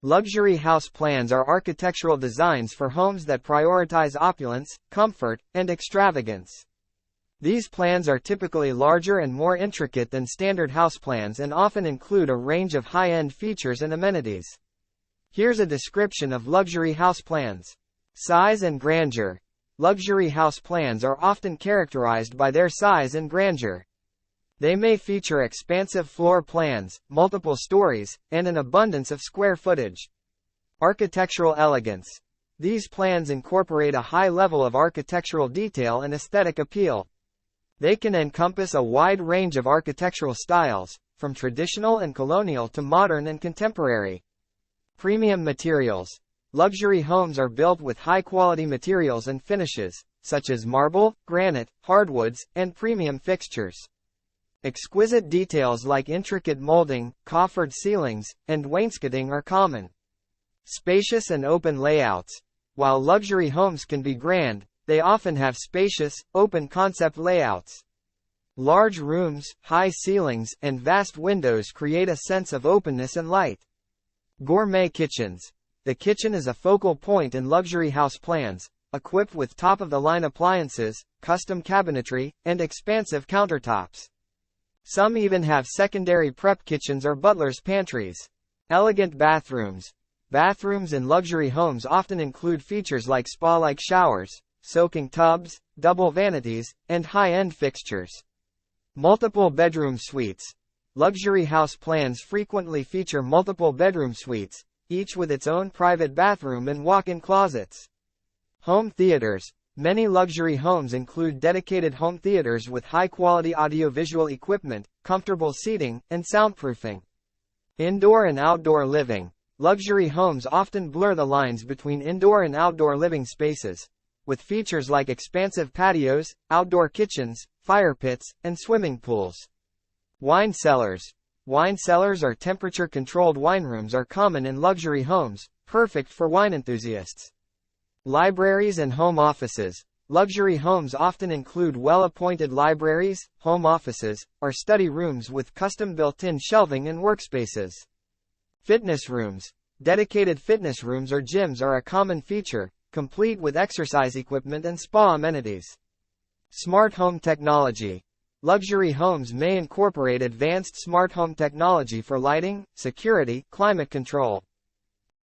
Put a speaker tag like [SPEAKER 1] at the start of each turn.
[SPEAKER 1] Luxury house plans are architectural designs for homes that prioritize opulence, comfort, and extravagance. These plans are typically larger and more intricate than standard house plans and often include a range of high-end features and amenities. Here's a description of luxury house plans. Size and grandeur. Luxury house plans are often characterized by their size and grandeur. They may feature expansive floor plans, multiple stories, and an abundance of square footage. Architectural elegance. These plans incorporate a high level of architectural detail and aesthetic appeal. They can encompass a wide range of architectural styles, from traditional and colonial to modern and contemporary. Premium materials. Luxury homes are built with high-quality materials and finishes, such as marble, granite, hardwoods, and premium fixtures. Exquisite details like intricate molding, coffered ceilings, and wainscoting are common. Spacious and open layouts. While luxury homes can be grand, they often have spacious, open-concept layouts. Large rooms, high ceilings, and vast windows create a sense of openness and light. Gourmet kitchens. The kitchen is a focal point in luxury house plans, equipped with top-of-the-line appliances, custom cabinetry, and expansive countertops. Some even have secondary prep kitchens or butler's pantries. Elegant bathrooms. Bathrooms in luxury homes often include features like spa-like showers, soaking tubs, double vanities, and high-end fixtures. Multiple bedroom suites. Luxury house plans frequently feature multiple bedroom suites, each with its own private bathroom and walk-in closets. Home theaters. Many luxury homes include dedicated home theaters with high-quality audiovisual equipment, comfortable seating, and soundproofing. Indoor and outdoor living. Luxury homes often blur the lines between indoor and outdoor living spaces, with features like expansive patios, outdoor kitchens, fire pits, and swimming pools. Wine cellars. Wine cellars or temperature-controlled wine rooms are common in luxury homes, perfect for wine enthusiasts. Libraries and home offices. Luxury homes often include well-appointed libraries, home offices, or study rooms with custom built-in shelving and workspaces. Fitness rooms. Dedicated fitness rooms or gyms are a common feature, complete with exercise equipment and spa amenities. Smart home technology. Luxury homes may incorporate advanced smart home technology for lighting, security, climate control,